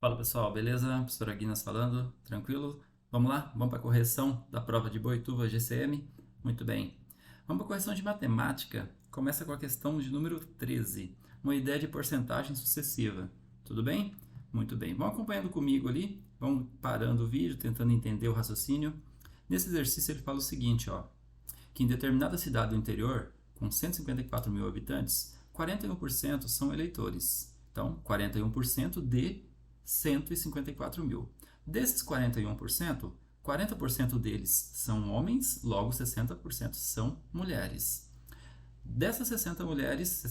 Fala pessoal, beleza? Professor Aguinas falando, tranquilo? Vamos lá? Vamos para a correção da prova de Boituva GCM? Muito bem. Vamos para a correção de matemática. Começa com a questão de número 13, uma ideia de porcentagem sucessiva. Tudo bem? Muito bem. Vão acompanhando comigo ali, vão parando o vídeo, tentando entender o raciocínio. Nesse exercício ele fala o seguinte, ó, que em determinada cidade do interior, com 154 mil habitantes, 41% são eleitores. Então, 41% de 154 mil. Desses 41%, 40% deles são homens, logo 60% são mulheres. Dessas 60% mulheres,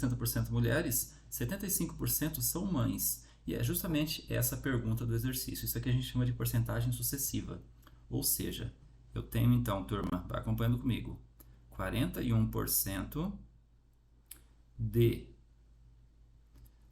75% são mães. E é justamente essa a pergunta do exercício. Isso aqui a gente chama de porcentagem sucessiva. Ou seja, eu tenho então, turma, vai acompanhando comigo, 41% de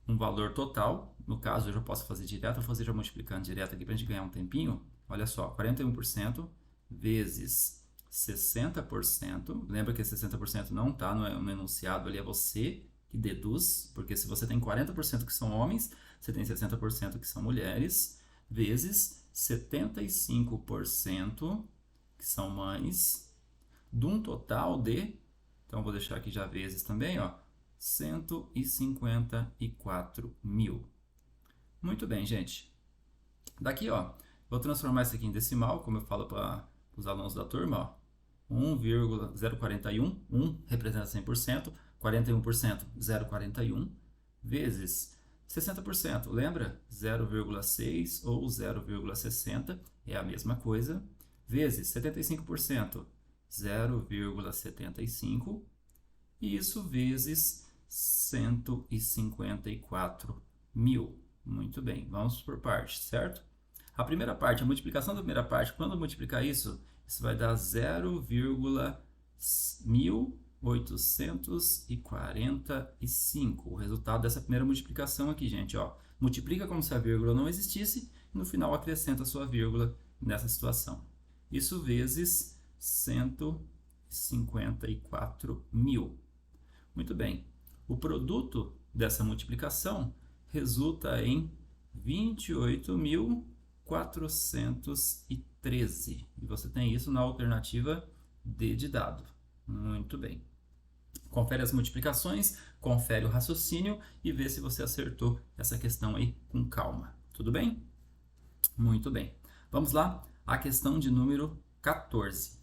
um valor total. No caso, eu já posso fazer direto, vou fazer já multiplicando direto aqui para a gente ganhar um tempinho. Olha só, 41% vezes 60%. Lembra que 60% não está no enunciado ali, é você que deduz, porque se você tem 40% que são homens, você tem 60% que são mulheres, vezes 75% que são mães, de um total de, então vou deixar aqui já vezes também, ó, 154 mil. Muito bem, gente. Daqui, ó, vou transformar isso aqui em decimal, como eu falo para os alunos da turma, ó. 1,041, 1 representa 100%, 41%, 0,41, vezes 60%, lembra? 0,6 ou 0,60 é a mesma coisa, vezes 75%, 0,75, e isso vezes 154 mil. Muito bem, vamos por partes, certo? A primeira parte, a multiplicação da primeira parte, quando eu multiplicar isso, isso vai dar 0,1845. O resultado dessa primeira multiplicação aqui, gente, ó. Multiplica como se a vírgula não existisse e no final acrescenta a sua vírgula nessa situação. Isso vezes 154 mil. Muito bem. O produto dessa multiplicação resulta em 28.413. E você tem isso na alternativa D de dado. Muito bem. Confere as multiplicações, confere o raciocínio e vê se você acertou essa questão aí com calma. Tudo bem? Muito bem. Vamos lá, a questão de número 14.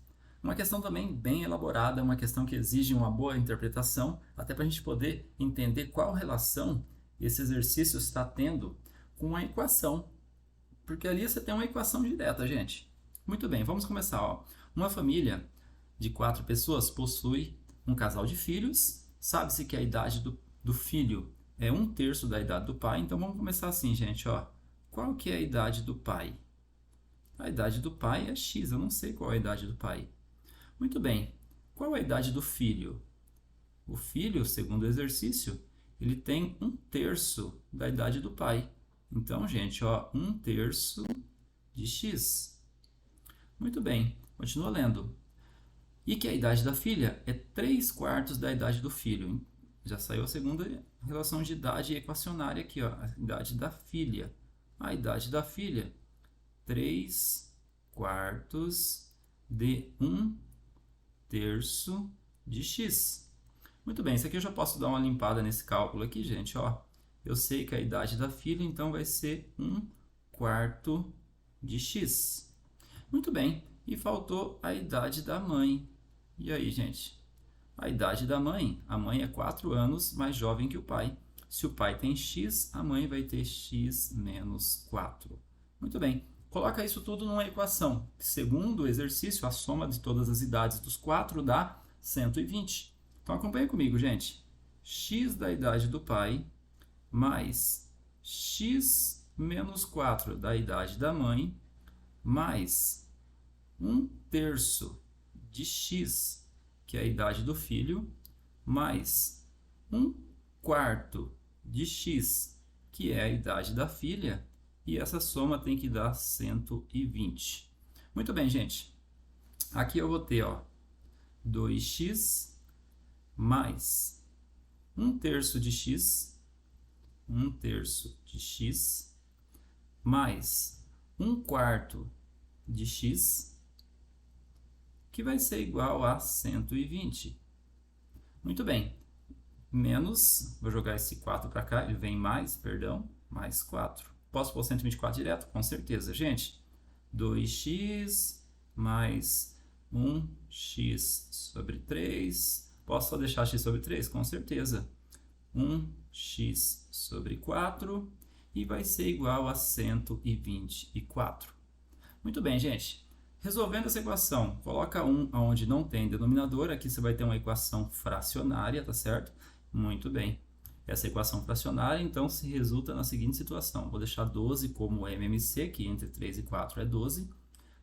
Uma questão também bem elaborada, uma questão que exige uma boa interpretação, até para a gente poder entender qual relação esse exercício está tendo com a equação. Porque ali você tem uma equação direta, gente. Muito bem, vamos começar. Ó. Uma família de 4 pessoas possui um casal de filhos. Sabe-se que a idade do filho é 1/3 da idade do pai. Então vamos começar assim, gente. Ó. Qual que é a idade do pai? A idade do pai é X, eu não sei qual é a idade do pai. Muito bem, qual é a idade do filho? O filho, segundo o exercício, ele tem 1/3 da idade do pai. Então, gente, ó, 1/3 de X. Muito bem, continua lendo. E que a idade da filha é 3/4 da idade do filho. Já saiu a segunda relação de idade equacionária aqui, ó, a idade da filha. A idade da filha, 3/4 de 1/3 de X. Muito bem, isso aqui eu já posso dar uma limpada nesse cálculo aqui, gente, ó. Eu sei que a idade da filha, então, vai ser 1/4 de X. Muito bem, e faltou a idade da mãe. E aí, gente? A idade da mãe, a mãe é 4 anos mais jovem que o pai. Se o pai tem X, a mãe vai ter X menos 4. Muito bem, coloca isso tudo numa equação, que segundo o exercício, a soma de todas as idades dos 4 dá 120. Então acompanha comigo, gente. X da idade do pai mais X menos 4 da idade da mãe mais 1/3 de X, que é a idade do filho, mais 1/4 de X, que é a idade da filha, e essa soma tem que dar 120. Muito bem, gente. Aqui eu vou ter, ó, 2x mais 1/3 de x, 1/3 de x, mais 1/4 de x, que vai ser igual a 120. Muito bem. Menos, vou jogar esse 4 para cá, ele vem mais, perdão, mais 4. Posso pôr 124 direto? Com certeza, gente. 2x mais 1x sobre 3. Posso só deixar x sobre 3? Com certeza. 1x sobre 4 e vai ser igual a 124. Muito bem, gente. Resolvendo essa equação, coloca 1 onde não tem denominador. Aqui você vai ter uma equação fracionária, tá certo? Muito bem. Essa equação fracionária, então, se resulta na seguinte situação. Vou deixar 12 como MMC, que entre 3 e 4 é 12.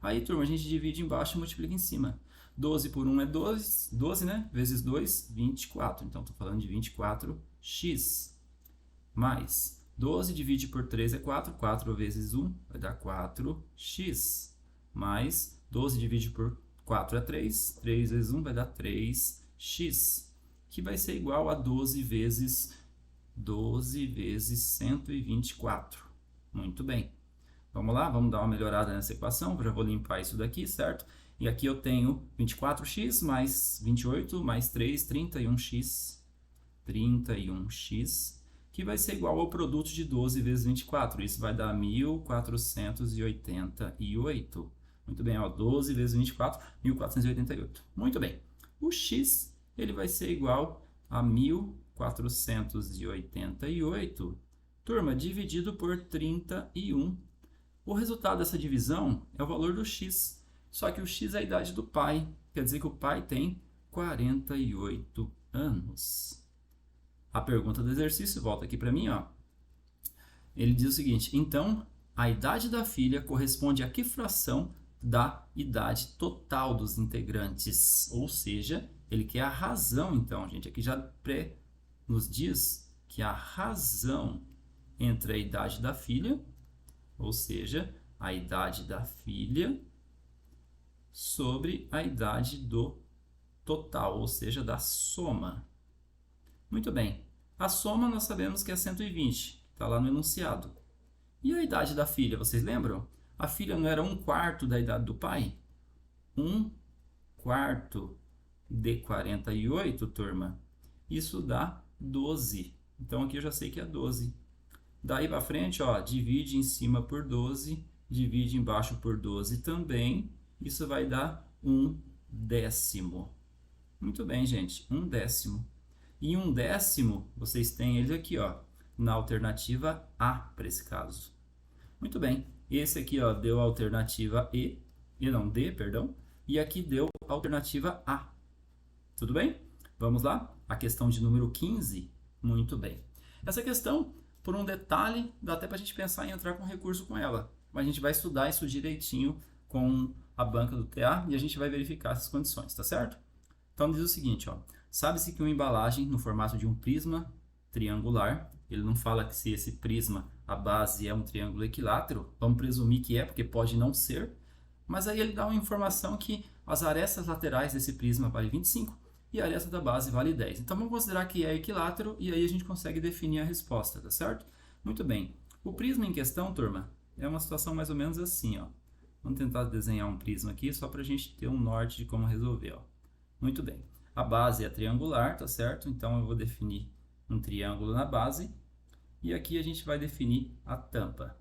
Aí, turma, a gente divide embaixo e multiplica em cima. 12 por 1 é 12, né? Vezes 2, 24. Então, estou falando de 24x. Mais 12 divide por 3 é 4. 4 vezes 1 vai dar 4x. Mais 12 divide por 4 é 3. 3 vezes 1 vai dar 3x. Que vai ser igual a 12 vezes 124. Muito bem. Vamos lá, vamos dar uma melhorada nessa equação. Eu já vou limpar isso daqui, certo? E aqui eu tenho 24x mais 28 mais 3, 31x. 31x, que vai ser igual ao produto de 12 vezes 24. Isso vai dar 1488. Muito bem, ó, 12 vezes 24, 1488. Muito bem. O x, ele vai ser igual a 1488, turma, dividido por 31. O resultado dessa divisão é o valor do x, só que o x é a idade do pai, quer dizer que o pai tem 48 anos. A pergunta do exercício, volta aqui para mim, ó. Ele diz o seguinte: então, a idade da filha corresponde a que fração da idade total dos integrantes? Ou seja, ele quer a razão, então, gente. Aqui já nos diz que a razão entre a idade da filha, ou seja, a idade da filha sobre a idade do total, ou seja, da soma. Muito bem. A soma nós sabemos que é 120, está lá no enunciado. E a idade da filha, vocês lembram? A filha não era 1/4 da idade do pai? 1/4 de 48, turma. Isso dá 12. Então aqui eu já sei que é 12. Daí para frente, ó, divide em cima por 12, divide embaixo por 12 também. Isso vai dar 1/10. Muito bem, gente, 1/10. E 1/10, vocês têm ele aqui, ó, na alternativa A, para esse caso. Muito bem, esse aqui, ó, deu a alternativa D, perdão, e aqui deu a alternativa A. Tudo bem? Vamos lá? A questão de número 15. Muito bem. Essa questão, por um detalhe, dá até para a gente pensar em entrar com recurso com ela. Mas a gente vai estudar isso direitinho com a banca do TA e a gente vai verificar essas condições, tá certo? Então diz o seguinte, ó. Sabe-se que uma embalagem no formato de um prisma triangular, ele não fala que se esse prisma, a base é um triângulo equilátero, vamos presumir que é, porque pode não ser, mas aí ele dá uma informação que as arestas laterais desse prisma valem 25 e a aresta da base vale 10. Então vamos considerar que é equilátero e aí a gente consegue definir a resposta, tá certo? Muito bem. O prisma em questão, turma, é uma situação mais ou menos assim, ó. Vamos tentar desenhar um prisma aqui só para a gente ter um norte de como resolver, ó. Muito bem. A base é triangular, tá certo? Então eu vou definir um triângulo na base e aqui a gente vai definir a tampa.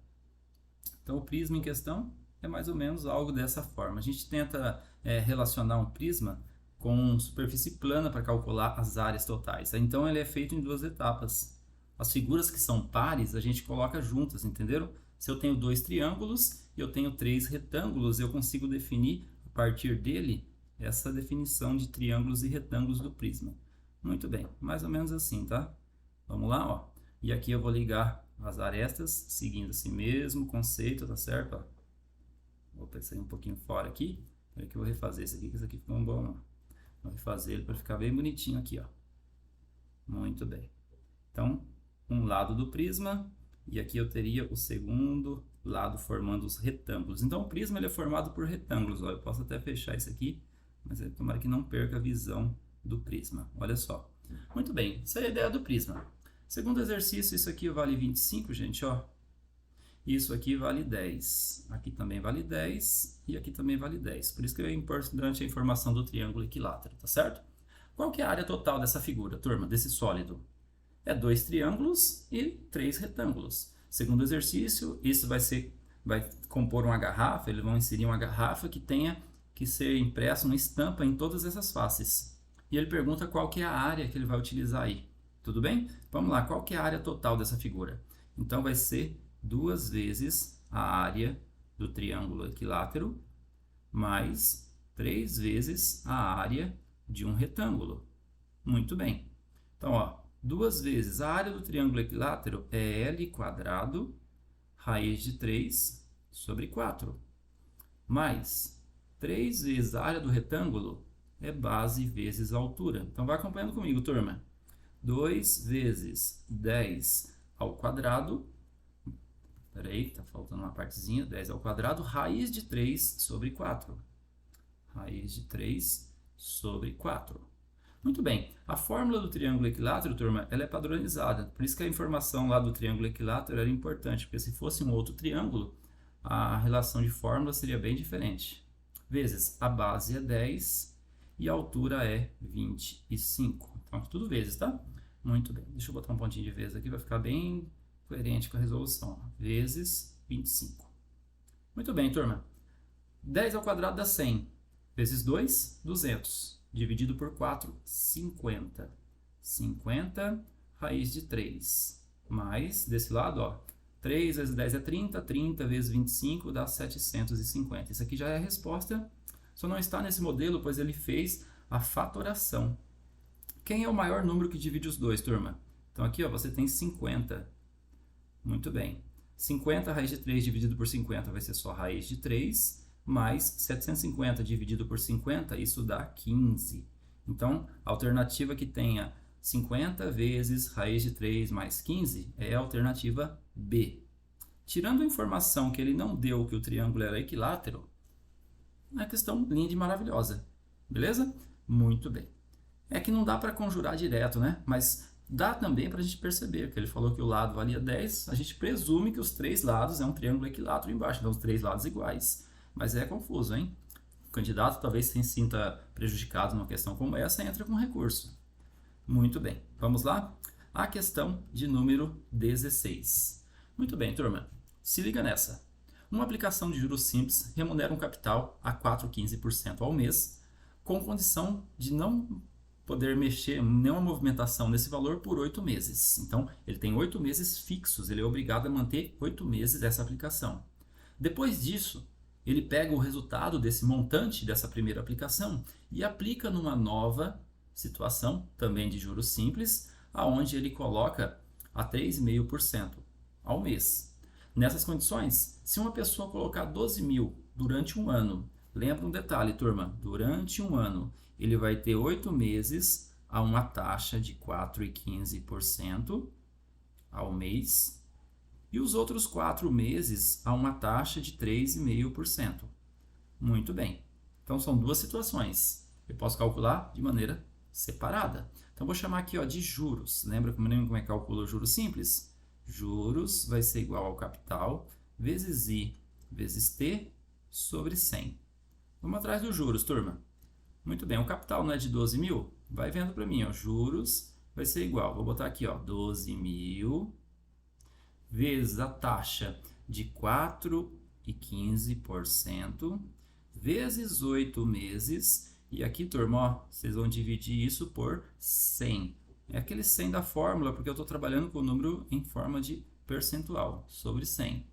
Então o prisma em questão é mais ou menos algo dessa forma. A gente tenta relacionar um prisma com superfície plana para calcular as áreas totais. Então ele é feito em 2 etapas. As figuras que são pares a gente coloca juntas, entenderam? Se eu tenho 2 triângulos e eu tenho 3 retângulos, eu consigo definir a partir dele essa definição de triângulos e retângulos do prisma. Muito bem, mais ou menos assim, tá? Vamos lá, ó. E aqui eu vou ligar as arestas, seguindo esse mesmo conceito, tá certo? Ó. Vou sair um pouquinho fora aqui. É que eu vou refazer esse aqui, que esse aqui ficou um bom, não. Vou refazer ele para ficar bem bonitinho aqui, ó. Muito bem. Então, um lado do prisma, e aqui eu teria o segundo lado formando os retângulos. Então, o prisma ele é formado por retângulos, ó. Eu posso até fechar isso aqui, mas tomara que não perca a visão do prisma. Olha só. Muito bem, essa é a ideia do prisma. Segundo exercício, isso aqui vale 25, gente, ó. Isso aqui vale 10. Aqui também vale 10 e aqui também vale 10. Por isso que é importante a informação do triângulo equilátero, tá certo? Qual que é a área total dessa figura, turma, desse sólido? É 2 triângulos e 3 retângulos. Segundo o exercício, isso vai compor uma garrafa, eles vão inserir uma garrafa que tenha que ser impressa uma estampa em todas essas faces. E ele pergunta qual que é a área que ele vai utilizar aí. Tudo bem? Vamos lá, qual que é a área total dessa figura? Então vai ser 2 vezes a área do triângulo equilátero mais 3 vezes a área de um retângulo. Muito bem. Então, ó, 2 vezes a área do triângulo equilátero é L quadrado raiz de 3 sobre 4. Mais 3 vezes a área do retângulo é base vezes a altura. Então, vai acompanhando comigo, turma. 2 vezes 10 ao quadrado. Peraí, tá faltando uma partezinha. 10 ao quadrado, raiz de 3 sobre 4. Raiz de 3 sobre 4. Muito bem, a fórmula do triângulo equilátero, turma, ela é padronizada. Por isso que a informação lá do triângulo equilátero era importante, porque se fosse um outro triângulo, a relação de fórmula seria bem diferente. Vezes a base é 10 e a altura é 25. Então, tudo vezes, tá? Muito bem. Deixa eu botar um pontinho de vezes aqui, vai ficar bem coerente com a resolução. Vezes 25. Muito bem, turma. 10 ao quadrado dá 100. Vezes 2, 200. Dividido por 4, 50. 50 raiz de 3. Mais, desse lado, ó, 3 vezes 10 é 30. 30 vezes 25 dá 750. Isso aqui já é a resposta. Só não está nesse modelo, pois ele fez a fatoração. Quem é o maior número que divide os dois, turma? Então aqui, ó, você tem 50. Muito bem. 50 raiz de 3 dividido por 50 vai ser só raiz de 3. Mais 750 dividido por 50, isso dá 15. Então, a alternativa que tenha 50 vezes raiz de 3 mais 15 é a alternativa B. Tirando a informação que ele não deu que o triângulo era equilátero, é uma questão linda e maravilhosa. Beleza? Muito bem. É que não dá para conjurar direto, né? Mas dá também para a gente perceber que ele falou que o lado valia 10, a gente presume que os 3 lados é um triângulo equilátero embaixo, então os 3 lados iguais. Mas é confuso, hein? O candidato talvez se sinta prejudicado numa questão como essa, entra com recurso. Muito bem, vamos lá? A questão de número 16. Muito bem, turma. Se liga nessa. Uma aplicação de juros simples remunera um capital a 4,15% ao mês, com condição de não poder mexer em nenhuma movimentação nesse valor por 8 meses. Então, ele tem 8 meses fixos, ele é obrigado a manter 8 meses essa aplicação. Depois disso, ele pega o resultado desse montante dessa primeira aplicação e aplica numa nova situação, também de juros simples, aonde ele coloca a 3,5% ao mês. Nessas condições, se uma pessoa colocar 12 mil durante um ano, lembra um detalhe, turma, durante um ano, ele vai ter 8 meses a uma taxa de 4,15% ao mês, e os outros 4 meses a uma taxa de 3,5%. Muito bem. Então, são duas situações. Eu posso calcular de maneira separada. Então, vou chamar aqui, ó, de juros. Lembra como é que calcula o juros simples? Juros vai ser igual ao capital vezes I vezes T sobre 100. Vamos atrás dos juros, turma. Muito bem. O capital não é de 12 mil? Vai vendo para mim, ó. Juros vai ser igual. Vou botar aqui, ó, 12 mil vezes a taxa de 4,15% vezes 8 meses. E aqui, turma, ó, vocês vão dividir isso por 100. É aquele 100 da fórmula, porque eu estou trabalhando com o número em forma de percentual, sobre 100.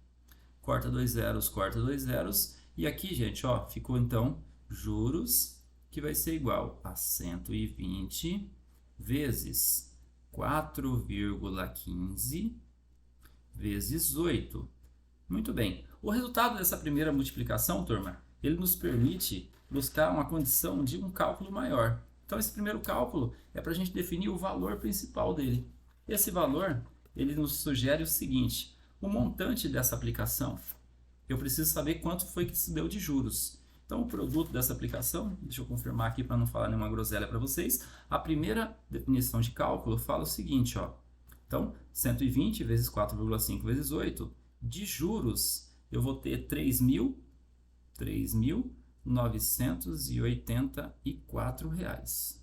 Corta 2 zeros, corta 2 zeros. E aqui, gente, ó, ficou então juros, que vai ser igual a 120 vezes 4,15 vezes 8. Muito bem. O resultado dessa primeira multiplicação, turma, ele nos permite buscar uma condição de um cálculo maior. Então, esse primeiro cálculo é para a gente definir o valor principal dele. Esse valor, ele nos sugere o seguinte: o montante dessa aplicação, eu preciso saber quanto foi que se deu de juros. Então, o produto dessa aplicação, deixa eu confirmar aqui para não falar nenhuma groselha para vocês, a primeira definição de cálculo fala o seguinte, ó. Então, 120 vezes 4,5 vezes 8, De juros, eu vou ter R$ 3.984.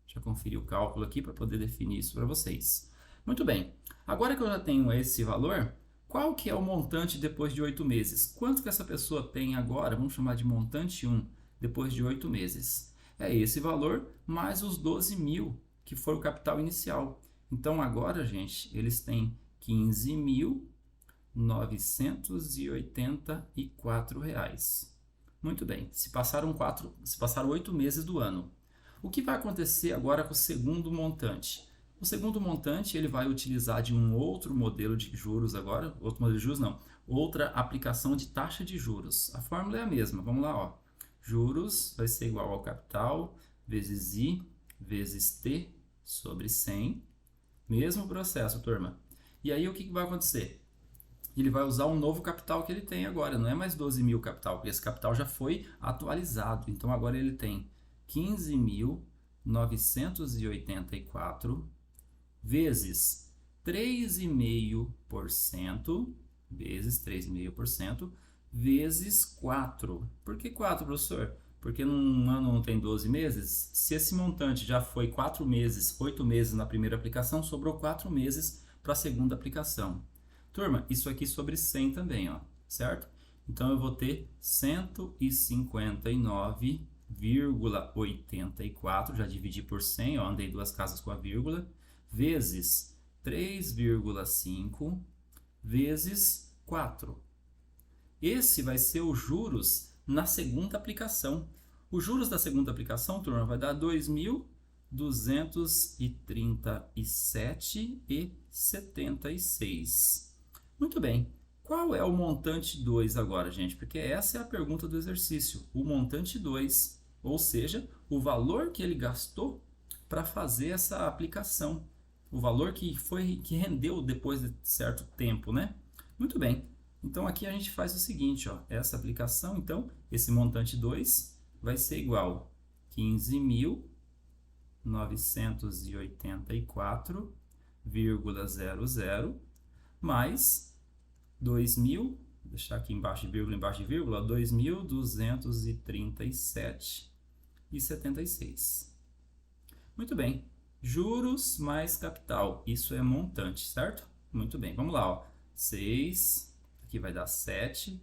Já conferi o cálculo aqui para poder definir isso para vocês. Muito bem, agora que eu já tenho esse valor, qual que é o montante depois de 8 meses? Quanto que essa pessoa tem agora? Vamos chamar de montante 1, depois de 8 meses. É esse valor mais os 12 mil, que foi o capital inicial. Então agora, gente, eles têm R$ 15.984. Muito bem, se passaram 8 meses do ano. O que vai acontecer agora com o segundo montante? O segundo montante ele vai utilizar de um outro modelo de juros agora, outro modelo de juros não, outra aplicação de taxa de juros. A fórmula é a mesma, vamos lá, ó. Juros vai ser igual ao capital vezes I vezes T sobre 100. Mesmo processo, turma. E aí o que vai acontecer? Ele vai usar um novo capital que ele tem agora, não é mais 12 mil capital, porque esse capital já foi atualizado. Então agora ele tem 15.984 vezes 3,5% vezes 4. Por que 4, professor? Porque num ano não tem 12 meses. Se esse montante já foi 4 meses, 8 meses na primeira aplicação, sobrou 4 meses para a segunda aplicação. Turma, isso aqui sobre 100 também, ó, certo? Então eu vou ter 159,84, já dividi por 100, ó, andei duas casas com a vírgula, vezes 3,5 vezes 4. Esse vai ser os juros na segunda aplicação. Os juros da segunda aplicação, turma, vai dar 2.237,76. Muito bem. Qual é o montante 2 agora, gente? Porque essa é a pergunta do exercício. O montante 2, ou seja, o valor que ele gastou para fazer essa aplicação. O valor que rendeu depois de certo tempo, né? Muito bem. Então aqui a gente faz o seguinte, ó, essa aplicação, então, esse montante 2 vai ser igual a 15.984,00 mais 2.000, vou deixar aqui embaixo de vírgula, 2.237,76. Muito bem. Juros mais capital, isso é montante, certo? Muito bem, vamos lá, ó. 6, aqui vai dar 7.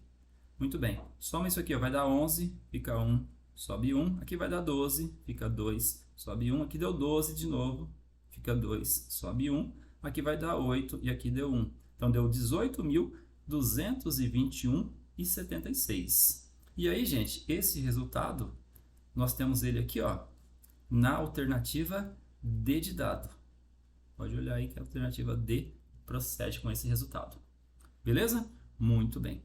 Muito bem, soma isso aqui, ó, vai dar 11, fica 1, sobe 1. Aqui vai dar 12, fica 2, sobe 1. Aqui deu 12 de novo, fica 2, sobe 1. Aqui vai dar 8 e aqui deu 1. Então deu 18.221,76. E aí, gente, esse resultado, nós temos ele aqui, ó, na alternativa D de dado. Pode olhar aí que a alternativa D procede com esse resultado. Beleza? Muito bem.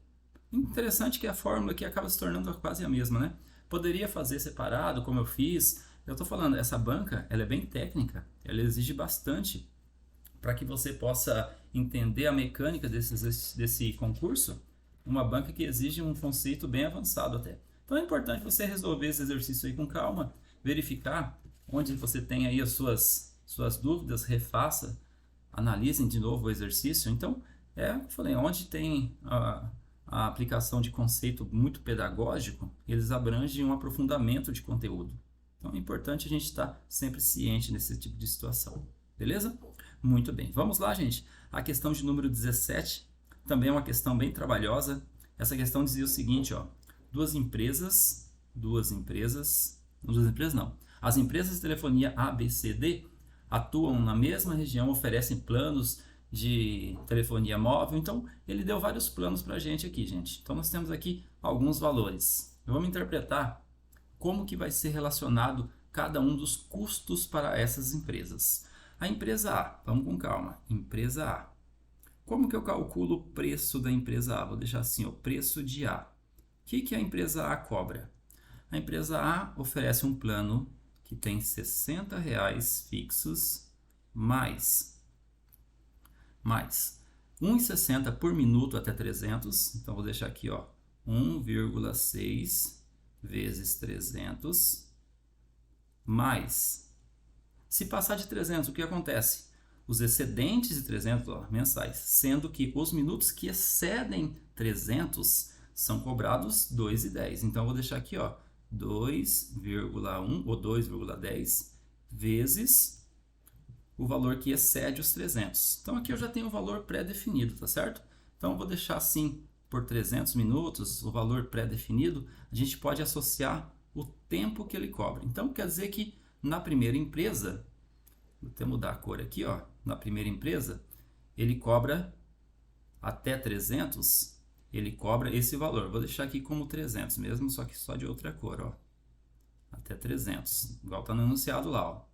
Interessante que a fórmula aqui acaba se tornando quase a mesma, né? Poderia fazer separado, como eu fiz. Eu estou falando, essa banca, ela é bem técnica. Ela exige bastante para que você possa entender a mecânica desse concurso. Uma banca que exige um conceito bem avançado até. Então é importante você resolver esse exercício aí com calma, verificar onde você tem aí as suas dúvidas, refaça, analisem de novo o exercício. Então, eu falei, onde tem a aplicação de conceito muito pedagógico, eles abrangem um aprofundamento de conteúdo. Então, é importante a gente estar sempre ciente nesse tipo de situação. Beleza? Muito bem. Vamos lá, gente. A questão de número 17 também é uma questão bem trabalhosa. Essa questão dizia o seguinte, ó. As empresas de telefonia A, B, C, D atuam na mesma região, oferecem planos de telefonia móvel. Então, ele deu vários planos para a gente aqui, gente. Então, nós temos aqui alguns valores. Vamos interpretar como que vai ser relacionado cada um dos custos para essas empresas. A empresa A, vamos com calma. Empresa A. Como que eu calculo o preço da empresa A? Vou deixar assim, o preço de A. O que a empresa A cobra? A empresa A oferece um plano que tem R$ 60 fixos mais 1,60 por minuto até 300. Então vou deixar aqui, ó, 1,6 vezes 300 mais. Se passar de 300, o que acontece? os excedentes de 300 mensais, sendo que os minutos que excedem 300 são cobrados 2,10. Então, eu vou deixar aqui, ó, 2,1 ou 2,10 vezes o valor que excede os 300. Então, aqui eu já tenho o valor pré-definido, tá certo? Então, eu vou deixar assim, por 300 minutos, o valor pré-definido, a gente pode associar o tempo que ele cobra. Então, quer dizer que na primeira empresa, vou até mudar a cor aqui, ó, na primeira empresa, ele cobra até 300, ele cobra esse valor. Vou deixar aqui como 300 mesmo, só que só de outra cor, ó. Até 300, igual está no enunciado lá, ó.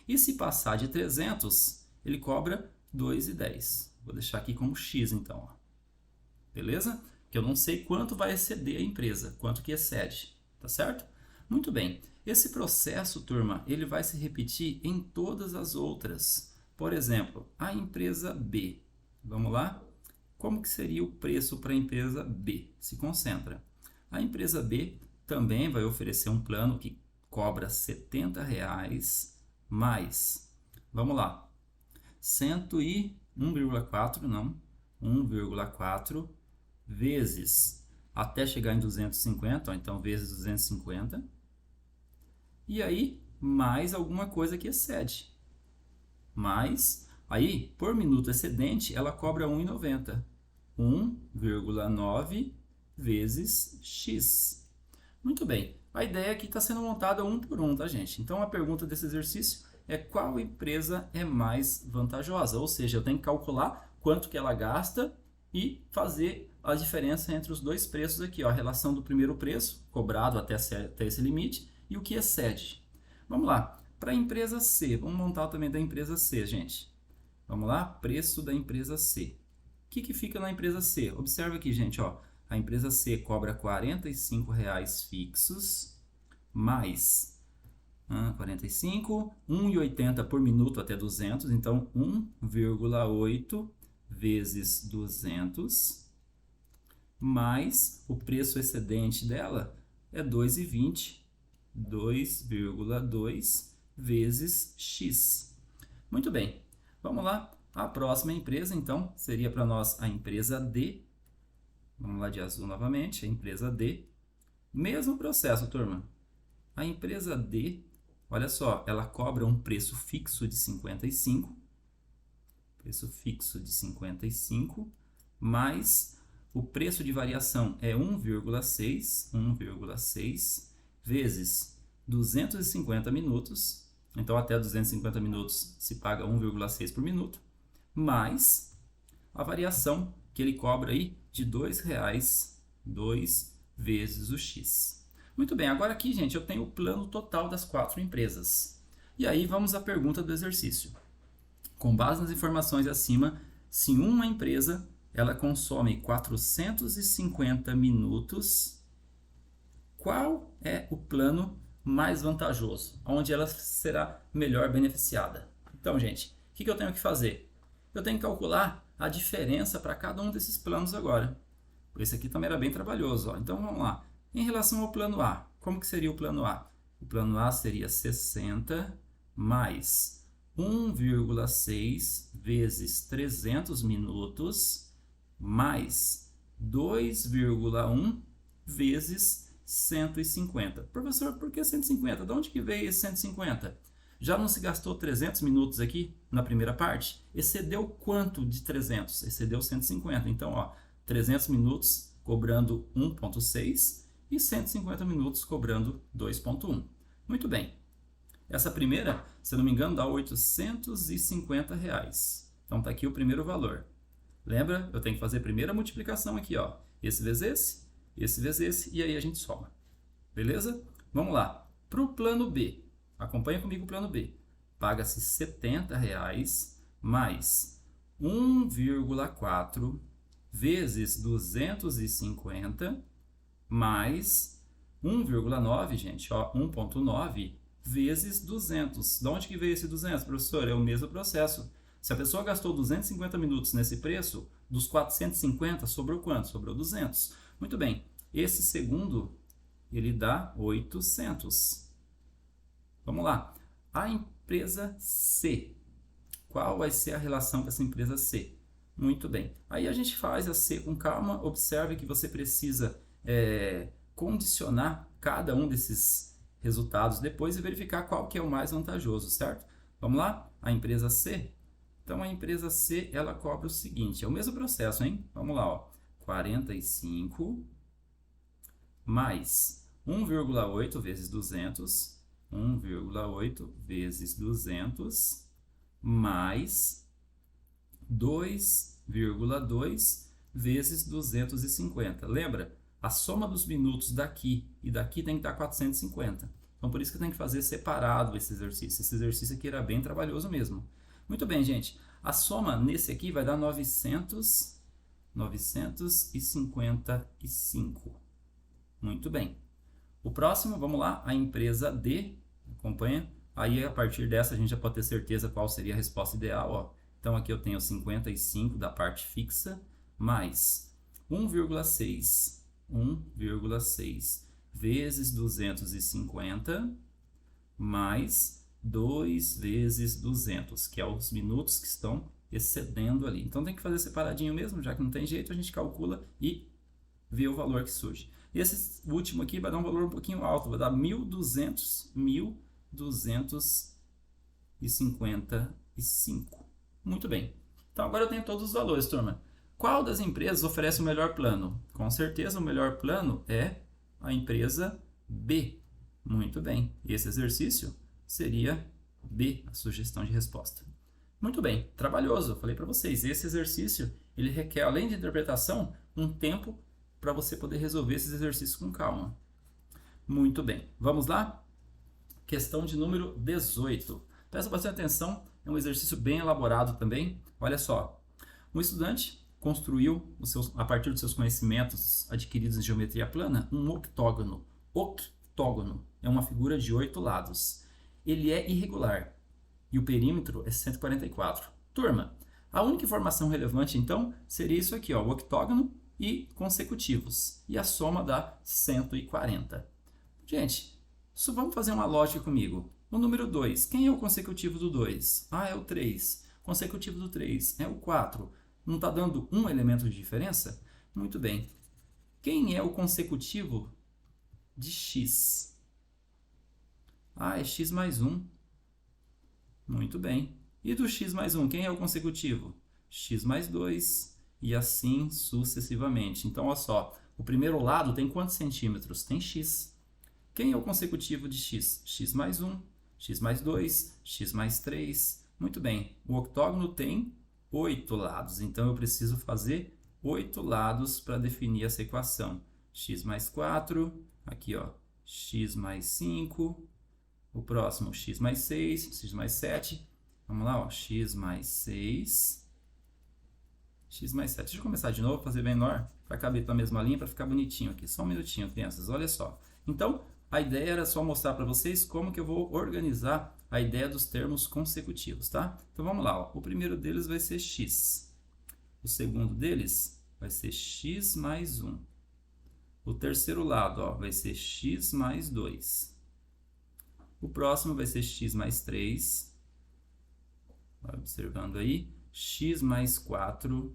E se passar de 300, ele cobra 2,10. Vou deixar aqui como X, então, ó. Beleza? Que eu não sei quanto vai exceder a empresa, quanto que excede, tá certo? Muito bem. Esse processo, turma, ele vai se repetir em todas as outras. Por exemplo, a empresa B. Vamos lá? Como que seria o preço para a empresa B? Se concentra. A empresa B também vai oferecer um plano que cobra R$ 70 mais, vamos lá, 101,4, não, 1,4 vezes, até chegar em 250, ó, então vezes 250, e aí mais alguma coisa que excede. Mas, aí, por minuto excedente, ela cobra 1,90. 1,9 vezes x. Muito bem. A ideia aqui está sendo montada um por um, tá, gente? Então, a pergunta desse exercício é qual empresa é mais vantajosa? Ou seja, eu tenho que calcular quanto que ela gasta e fazer a diferença entre os dois preços aqui, ó, a relação do primeiro preço, cobrado até esse limite, e o que excede. Vamos lá. Para a empresa C, vamos montar também da empresa C, gente. Vamos lá? Preço da empresa C. O que fica na empresa C? Observa aqui, gente, ó. A empresa C cobra R$ 45,00 fixos, mais 45, 1,80 por minuto até 200, então 1,8 vezes 200, mais o preço excedente dela é 2,20, 2,2 vezes x. Muito bem, vamos lá. A próxima empresa, então, seria para nós a empresa D. Vamos lá de azul novamente, a empresa D. Mesmo processo, turma. A empresa D, olha só, ela cobra um preço fixo de 55. Preço fixo de 55, mais o preço de variação é 1,6 vezes 250 minutos. Então, até 250 minutos se paga 1,6 por minuto, mais a variação que ele cobra aí de R$ 2,00, 2 vezes o X. Muito bem, agora aqui, gente, eu tenho o plano total das 4 empresas. E aí vamos à pergunta do exercício. Com base nas informações acima, se uma empresa ela consome 450 minutos, qual é o plano mais vantajoso? Onde ela será melhor beneficiada? Então, gente, o que eu tenho que fazer? Eu tenho que calcular a diferença para cada um desses planos agora. Esse aqui também era bem trabalhoso, ó. Então, vamos lá. Em relação ao plano A, como que seria o plano A? O plano A seria 60 mais 1,6 vezes 300 minutos mais 2,1 vezes 150. Professor, por que 150? De onde que veio esse 150? Já não se gastou 300 minutos aqui na primeira parte? Excedeu quanto de 300? Excedeu 150. Então, ó, 300 minutos cobrando 1,6 e 150 minutos cobrando 2,1. Muito bem. Essa primeira, se eu não me engano, dá R$ 850. Então, tá aqui o primeiro valor. Lembra? Eu tenho que fazer a primeira multiplicação aqui, ó. Esse vezes esse, e aí a gente soma. Beleza? Vamos lá. Para o plano B, acompanha comigo o plano B. Paga-se R$ 70 mais 1,4 vezes 250 mais 1,9, gente, ó, 1,9 vezes 200. De onde que veio esse 200, professor? É o mesmo processo. Se a pessoa gastou 250 minutos nesse preço, dos 450 sobrou quanto? Sobrou 200. Muito bem. Esse segundo, ele dá 800. Vamos lá. A empresa C. qual vai ser a relação com essa empresa C. Muito bem. Aí a gente faz a C com calma. Observe que você precisa condicionar cada um desses resultados depois e verificar qual que é o mais vantajoso, certo? Vamos lá? A empresa C. Então, a empresa C, ela cobra o seguinte, é o mesmo processo, hein? Vamos lá, ó. 45 mais 1,8 vezes 200, 1,8 vezes 200, mais 2,2 vezes 250. Lembra? A soma dos minutos daqui e daqui tem que dar 450. Então, por isso que tem que fazer separado esse exercício. Esse exercício aqui era bem trabalhoso mesmo. Muito bem, gente. A soma nesse aqui vai dar 955. Muito bem. O próximo, vamos lá, a empresa D. Acompanha. Aí, a partir dessa, a gente já pode ter certeza qual seria a resposta ideal. Ó. Então, aqui eu tenho 55 da parte fixa, mais 1,6 vezes 250, mais 2 vezes 200, que é os minutos que estão excedendo ali. Então tem que fazer separadinho mesmo, já que não tem jeito, a gente calcula e vê o valor que surge. Esse último aqui vai dar um valor um pouquinho alto, vai dar 1.255. Muito bem. Então agora eu tenho todos os valores, turma. Qual das empresas oferece o melhor plano? Com certeza o melhor plano é a empresa B. Muito bem. Esse exercício seria B, a sugestão de resposta. Muito bem, trabalhoso. Eu falei para vocês, esse exercício ele requer, além de interpretação, um tempo para você poder resolver esses exercícios com calma. Muito bem, vamos lá? Questão de número 18. Presta bastante atenção, é um exercício bem elaborado também. Olha só, um estudante construiu, a partir dos seus conhecimentos adquiridos em geometria plana, um octógono. Octógono é uma figura de 8 lados. Ele é irregular e o perímetro é 144. Turma, a única informação relevante, então, seria isso aqui, ó, o octógono e consecutivos. E a soma dá 140. Gente, vamos fazer uma lógica comigo. O número 2, quem é o consecutivo do 2? Ah, é o 3. Consecutivo do 3 é o 4. Não está dando um elemento de diferença? Muito bem. Quem é o consecutivo de x? Ah, é x mais 1. Muito bem. E do x mais 1, quem é o consecutivo? X mais 2 e assim sucessivamente. Então, olha só, o primeiro lado tem quantos centímetros? Tem x. Quem é o consecutivo de x? X mais 1, x mais 2, x mais 3. Muito bem. O octógono tem 8 lados, então eu preciso fazer 8 lados para definir essa equação. X mais 4, aqui ó, x mais 5, o próximo x mais 6, x mais 7, vamos lá, ó, x mais 6, x mais 7. Deixa eu começar de novo, fazer bem menor, para caber na mesma linha, para ficar bonitinho aqui. Só um minutinho, crianças, olha só. Então, a ideia era só mostrar para vocês como que eu vou organizar a ideia dos termos consecutivos, tá? Então vamos lá, ó. O primeiro deles vai ser x. O segundo deles vai ser x mais 1. O terceiro lado, ó, vai ser x mais 2. O próximo vai ser x mais 3. Vai observando aí. X mais 4.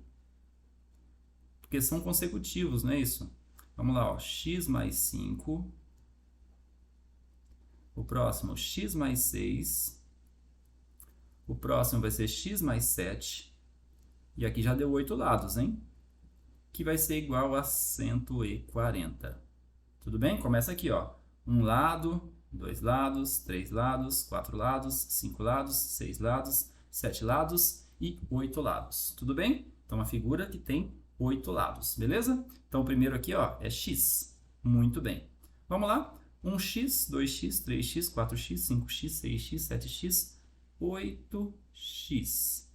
Porque são consecutivos, não é isso? Vamos lá, ó. X mais 5. O próximo, x mais 6. O próximo vai ser x mais 7. E aqui já deu 8 lados, hein? Que vai ser igual a 140. Tudo bem? Começa aqui, ó. Um lado, 2 lados, 3 lados, 4 lados, 5 lados, 6 lados, 7 lados e 8 lados. Tudo bem? Então, uma figura que tem 8 lados, beleza? Então, o primeiro aqui, ó, é x. Muito bem. Vamos lá? 1x, 2x, 3x, 4x, 5x, 6x, 7x, 8x,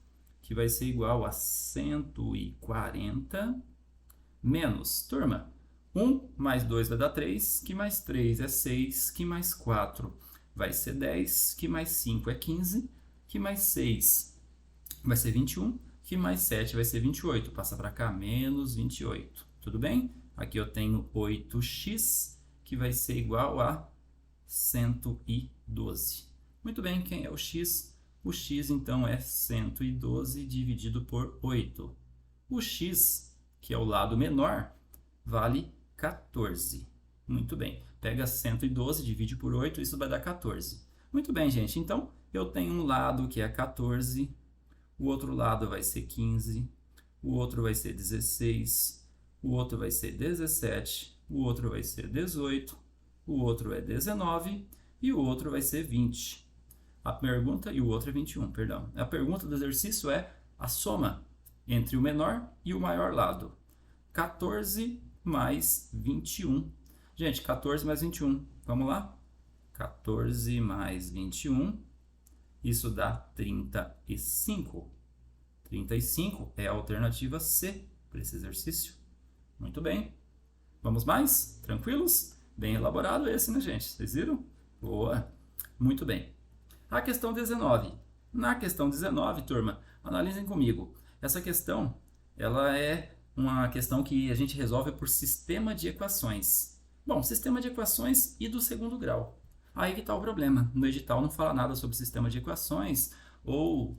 que vai ser igual a 140 menos, turma, 1 mais 2 vai dar 3, que mais 3 é 6, que mais 4 vai ser 10, que mais 5 é 15, que mais 6 vai ser 21, que mais 7 vai ser 28. Passa para cá, menos 28. Tudo bem? Aqui eu tenho 8x, que vai ser igual a 112. Muito bem, quem é o x? O x, então, é 112 dividido por 8. O x, que é o lado menor, vale 14. Muito bem. Pega 112, divide por 8, isso vai dar 14. Muito bem, gente. Então, eu tenho um lado que é 14, o outro lado vai ser 15, o outro vai ser 16, o outro vai ser 17, o outro vai ser 18, o outro é 19 e o outro vai ser 20. A pergunta, e o outro é 21, perdão. A pergunta do exercício é a soma entre o menor e o maior lado. 14 mais 21. Gente, 14 mais 21. Vamos lá? 14 mais 21. Isso dá 35. 35 é a alternativa C para esse exercício. Muito bem. Vamos mais? Tranquilos? Bem elaborado esse, né, gente? Vocês viram? Boa. Muito bem. A questão 19. Na questão 19, turma, analisem comigo. Essa questão, ela é uma questão que a gente resolve por sistema de equações. Bom, sistema de equações e do segundo grau. Aí que está o problema. No edital não fala nada sobre sistema de equações ou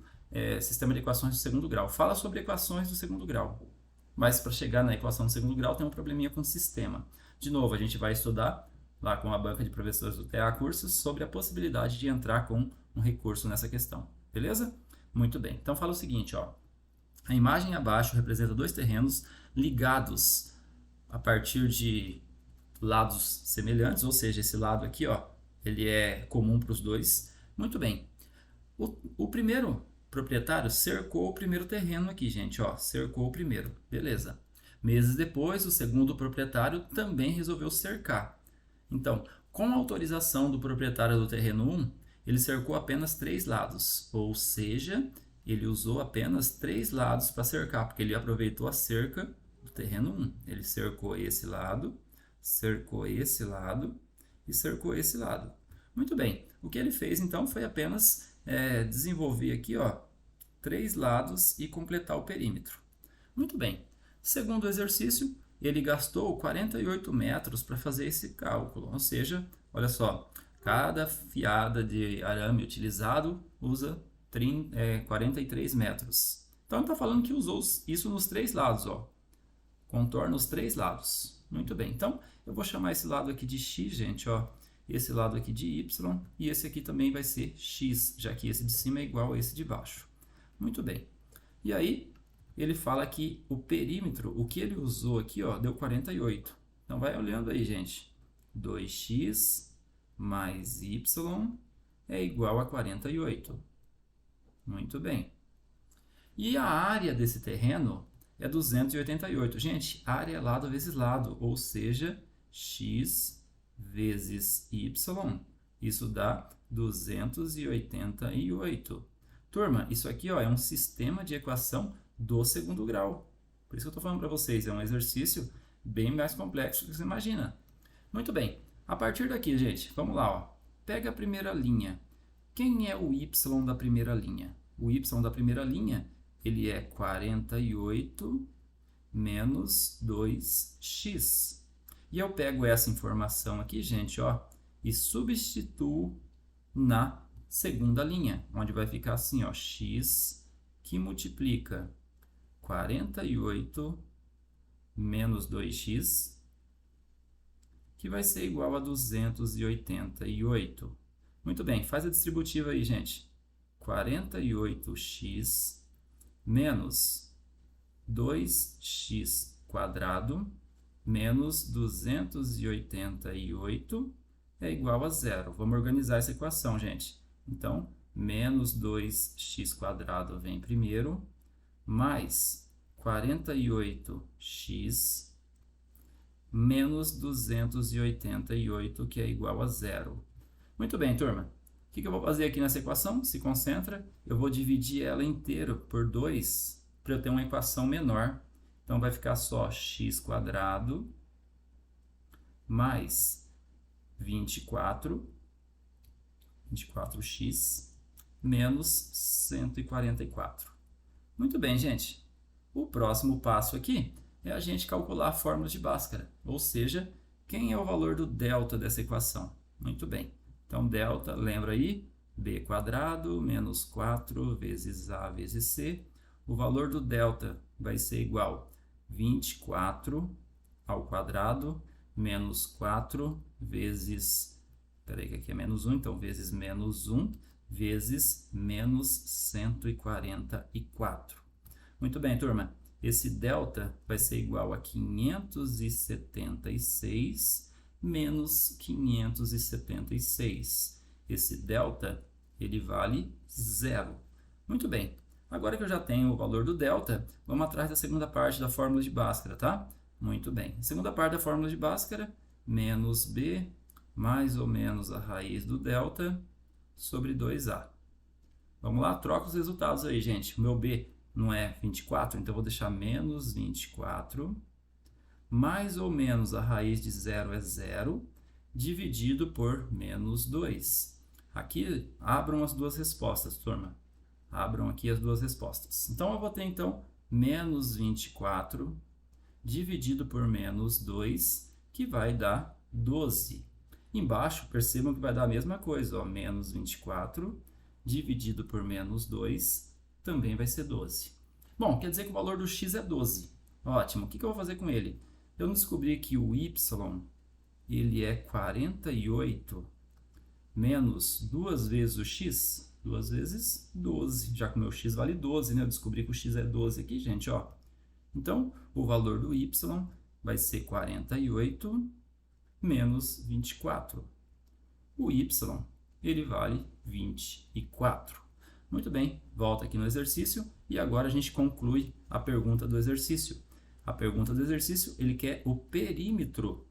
sistema de equações do segundo grau. Fala sobre equações do segundo grau. Mas para chegar na equação do segundo grau tem um probleminha com o sistema. De novo, a gente vai estudar lá com a banca de professores do TA Cursos sobre a possibilidade de entrar com um recurso nessa questão. Beleza? Muito bem. Então fala o seguinte, ó. A imagem abaixo representa dois terrenos ligados a partir de lados semelhantes, ou seja, esse lado aqui, ó, ele é comum para os dois. Muito bem. O primeiro proprietário cercou o primeiro terreno aqui, gente, ó, cercou o primeiro. Beleza. Meses depois, o segundo proprietário também resolveu cercar. Então, com a autorização do proprietário do terreno 1, ele cercou apenas 3 lados, ou seja, ele usou apenas 3 lados para cercar, porque ele aproveitou a cerca do terreno 1. Ele cercou esse lado e cercou esse lado. Muito bem, o que ele fez então foi apenas desenvolver aqui, ó, 3 lados e completar o perímetro. Muito bem, segundo o exercício, ele gastou 48 metros para fazer esse cálculo, ou seja, olha só, cada fiada de arame utilizado usa 43 metros. Então, ele está falando que usou isso nos 3 lados, ó. Contorna os 3 lados. Muito bem, então eu vou chamar esse lado aqui de x, gente, ó. Esse lado aqui de y e esse aqui também vai ser x, já que esse de cima é igual a esse de baixo. Muito bem. E aí, ele fala que o perímetro, o que ele usou aqui, ó, deu 48. Então, vai olhando aí, gente. 2x mais y é igual a 48. Muito bem. E a área desse terreno é 288. Gente, área é lado vezes lado, ou seja, x vezes y. Isso dá 288. Turma, isso aqui, ó, é um sistema de equação do segundo grau. Por isso que eu estou falando para vocês, é um exercício bem mais complexo do que você imagina. Muito bem, a partir daqui, gente, vamos lá, ó. Pega a primeira linha. Quem é o y da primeira linha? O y da primeira linha, ele é 48 menos 2x. E eu pego essa informação aqui, gente, ó, e substituo na segunda linha, onde vai ficar assim, ó, x que multiplica 48 menos 2x, que vai ser igual a 288. Muito bem, faz a distributiva aí, gente. 48x menos 2x quadrado menos 288 é igual a zero. Vamos organizar essa equação, gente. Então, menos 2x quadrado vem primeiro, mais 48x menos 288, que é igual a zero. Muito bem, turma. O que eu vou fazer aqui nessa equação? Se concentra. Eu vou dividir ela inteira por 2 para eu ter uma equação menor. Então, vai ficar só x quadrado mais 24x menos 144. Muito bem, gente. O próximo passo aqui é a gente calcular a fórmula de Bhaskara, ou seja, quem é o valor do delta dessa equação. Muito bem. Então, delta, lembra aí, b quadrado menos 4 vezes a vezes c. O valor do delta vai ser igual a 24 ao quadrado menos 4 vezes, peraí que aqui é menos 1, então vezes menos 1 vezes menos 144. Muito bem, turma. Esse delta vai ser igual a 576 menos 576. Esse delta, ele vale zero. Muito bem. Agora que eu já tenho o valor do delta, vamos atrás da segunda parte da fórmula de Bhaskara, tá? Muito bem. Segunda parte da fórmula de Bhaskara, menos b mais ou menos a raiz do delta sobre 2a. Vamos lá, troca os resultados aí, gente. O meu b não é 24, então eu vou deixar menos 24, mais ou menos a raiz de zero é zero, dividido por menos 2. Aqui, abram as duas respostas, turma. Abram aqui as duas respostas. Então, eu vou ter, então, menos 24 dividido por menos 2, que vai dar 12. Embaixo, percebam que vai dar a mesma coisa, ó, menos 24 dividido por menos 2 também vai ser 12. Bom, quer dizer que o valor do x é 12. Ótimo, o que eu vou fazer com ele? Eu descobri que o y ele é 48 menos 2 vezes o x, 2 vezes 12, já que o meu x vale 12, né? Eu descobri que o x é 12 aqui, gente, ó. Então, o valor do y vai ser 48 menos 24. O y, ele vale 24. Muito bem, volta aqui no exercício e agora a gente conclui a pergunta do exercício. A pergunta do exercício, ele quer o perímetro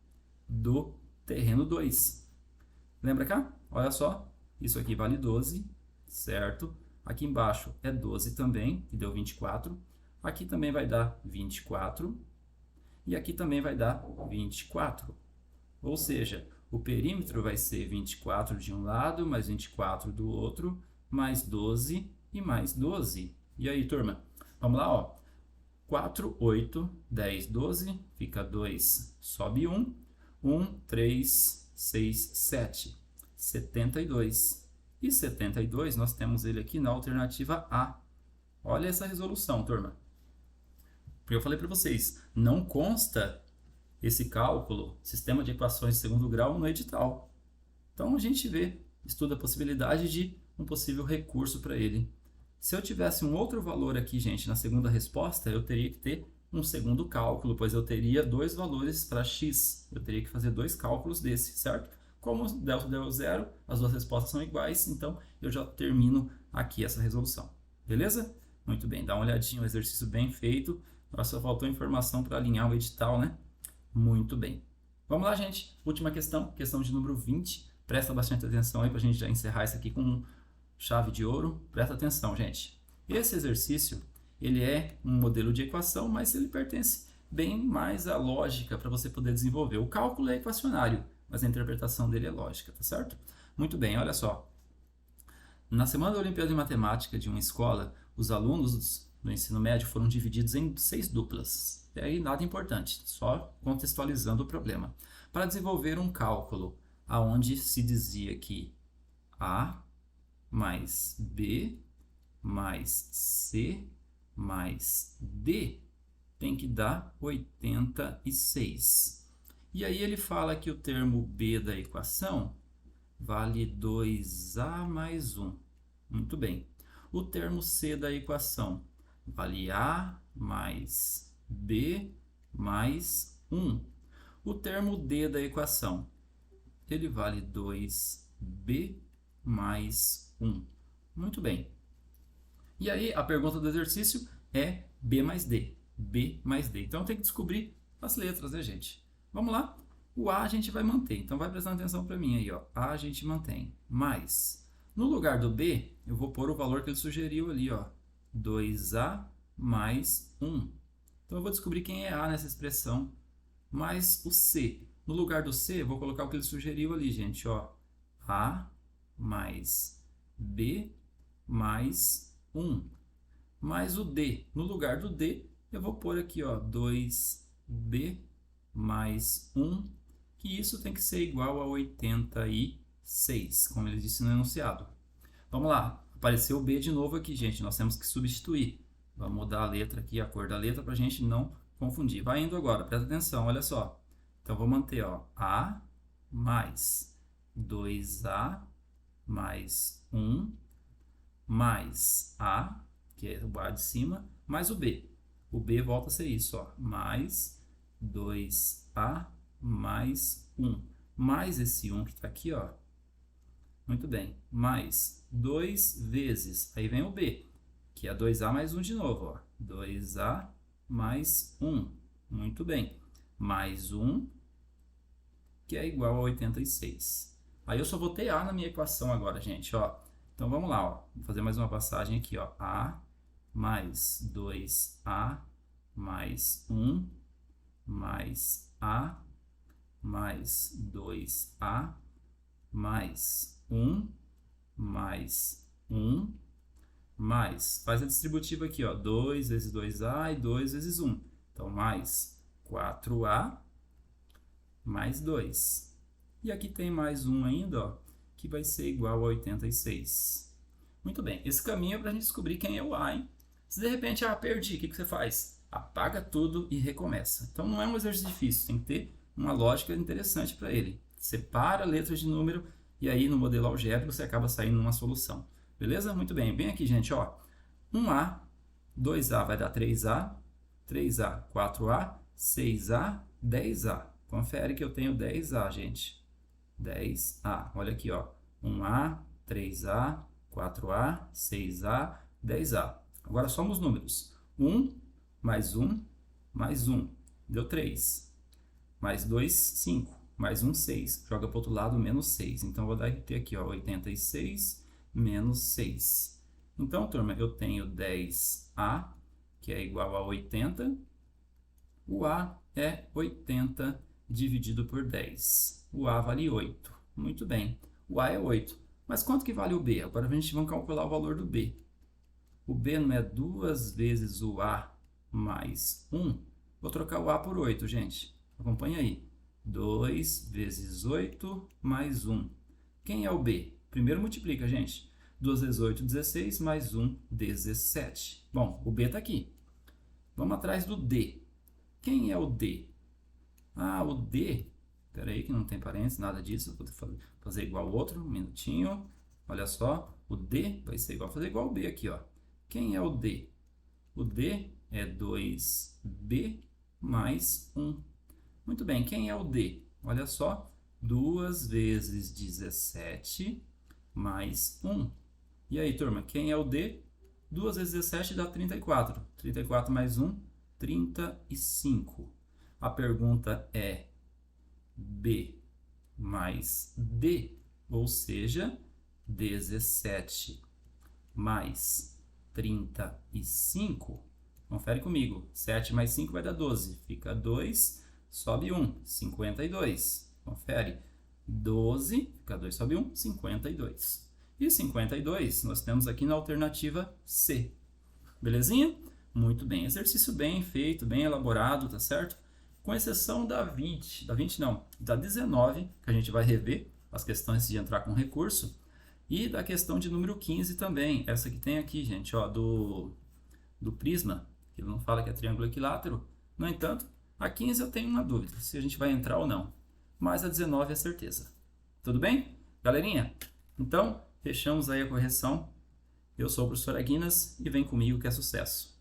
do terreno 2. Lembra cá? Olha só, isso aqui vale 12, certo? Aqui embaixo é 12 também, que deu 24. Aqui também vai dar 24 e aqui também vai dar 24. Ou seja, o perímetro vai ser 24 de um lado, mais 24 do outro, mais 12 e mais 12. E aí, turma? Vamos lá, ó. 4, 8, 10, 12, fica 2, sobe 1, 1, 3, 6, 7, 72. E 72, nós temos ele aqui na alternativa A. Olha essa resolução, turma. Porque eu falei para vocês, não consta esse cálculo, sistema de equações de segundo grau, no edital. Então a gente estuda a possibilidade de um possível recurso para ele. Se eu tivesse um outro valor aqui, gente, na segunda resposta, eu teria que ter um segundo cálculo, pois eu teria dois valores para x. Eu teria que fazer dois cálculos desse, certo? Como o delta deu zero, as duas respostas são iguais, então eu já termino aqui essa resolução. Beleza? Muito bem, dá uma olhadinha, um exercício bem feito. Agora só faltou informação para alinhar o edital, né? Muito bem. Vamos lá, gente. Última questão, questão de número 20. Presta bastante atenção aí para a gente já encerrar isso aqui com chave de ouro. Presta atenção, gente. Esse exercício, ele é um modelo de equação, mas ele pertence bem mais à lógica para você poder desenvolver. O cálculo é equacionário, mas a interpretação dele é lógica, tá certo? Muito bem, olha só. Na semana da Olimpíada de Matemática de uma escola, os alunos do ensino médio foram divididos em 6 duplas. E aí nada importante, só contextualizando o problema. Para desenvolver um cálculo aonde se dizia que A mais B mais C mais D tem que dar 86. E aí ele fala que o termo B da equação vale 2A mais 1. Muito bem. O termo C da equação vale A mais B mais 1. O termo D da equação, ele vale 2B mais 1. Muito bem. E aí, a pergunta do exercício é B mais D. B mais D. Então, tem que descobrir as letras, né, gente? Vamos lá? O A a gente vai manter. Então, vai prestando atenção para mim aí, ó. A a gente mantém. Mais. No lugar do B, eu vou pôr o valor que ele sugeriu ali, ó. 2A mais 1. Então, eu vou descobrir quem é A nessa expressão. Mais o C. No lugar do C, eu vou colocar o que ele sugeriu ali, gente, ó. A mais B mais 1. Mais o D. No lugar do D, eu vou pôr aqui, ó, 2B mais 1, que isso tem que ser igual a 86, como ele disse no enunciado. Vamos lá, apareceu o B de novo aqui, gente, nós temos que substituir. Vamos mudar a letra aqui, a cor da letra, para a gente não confundir. Vai indo agora, presta atenção, olha só. Então, vou manter, ó, A mais 2A mais 1 mais A, que é o A de cima, mais o B. O B volta a ser isso, ó, mais 2A mais 1, mais esse 1 que está aqui, ó. Muito bem, mais 2 vezes, aí vem o B, que é 2A mais 1 de novo, ó. 2A mais 1, muito bem, mais 1, que é igual a 86. Aí eu só vou ter A na minha equação agora, gente, ó. Então vamos lá, ó. Vou fazer mais uma passagem aqui, ó. A mais 2A mais 1 mais A mais 2A mais 1 mais 1 mais, faz a distributiva aqui, ó, 2 vezes 2A e 2 vezes 1. Então, mais 4A mais 2. E aqui tem mais 1 ainda, ó, que vai ser igual a 86. Muito bem, esse caminho é para a gente descobrir quem é o A, hein? Se de repente, perdi, o que você faz? Apaga tudo e recomeça. Então, não é um exercício difícil, tem que ter uma lógica interessante para ele. Separa letras de número e aí no modelo algébrico você acaba saindo uma solução. Beleza? Muito bem. Vem aqui, gente, ó. 1A, 2A vai dar 3A, 3A, 4A, 6A, 10A. Confere que eu tenho 10A, gente. 10A. Olha aqui, ó. 1A, 3A, 4A, 6A, 10A. Agora somos números. 1 mais 1 mais 1. Deu 3. Mais 2, 5. Mais 1, 6. Joga para o outro lado, menos 6. Então, eu vou ter aqui, ó, 86 menos 6. Então, turma, eu tenho 10A, que é igual a 80. O A é 80 dividido por 10. O A vale 8. Muito bem. O A é 8. Mas quanto que vale o B? Agora a gente vai calcular o valor do B. O B não é 2 vezes o A mais 1? Vou trocar o A por 8, gente. Acompanha aí. 2 vezes 8 mais 1. Quem é o B? Primeiro multiplica, gente. 2 vezes 8, 16, mais 1, 17. Bom, o B está aqui. Vamos atrás do D. Quem é o D? O D... Espera aí que não tem parênteses, nada disso. Eu vou fazer igual ao outro, um minutinho. Olha só, o D vai ser igual, fazer igual ao B aqui, ó. Quem é o D? O D é 2B mais 1. Muito bem, quem é o D? Olha só, 2 vezes 17 mais 1. E aí, turma, quem é o D? 2 vezes 17 dá 34. 34 mais 1, 35. A pergunta é B mais D, ou seja, 17 mais 35. Confere comigo. 7 mais 5 vai dar 12. Fica 2, sobe 1, 52. Confere. 12, fica 2, sobe 1, 52. E 52 nós temos aqui na alternativa C. Belezinha? Muito bem. Exercício bem feito, bem elaborado, tá certo? Com exceção da 20, da 19, que a gente vai rever as questões de entrar com recurso, e da questão de número 15 também, essa que tem aqui, gente, ó, do prisma, que não fala que é triângulo equilátero. No entanto, a 15 eu tenho uma dúvida, se a gente vai entrar ou não, mas a 19 é certeza. Tudo bem? Galerinha? Então, fechamos aí a correção. Eu sou o professor Aguinas e vem comigo que é sucesso.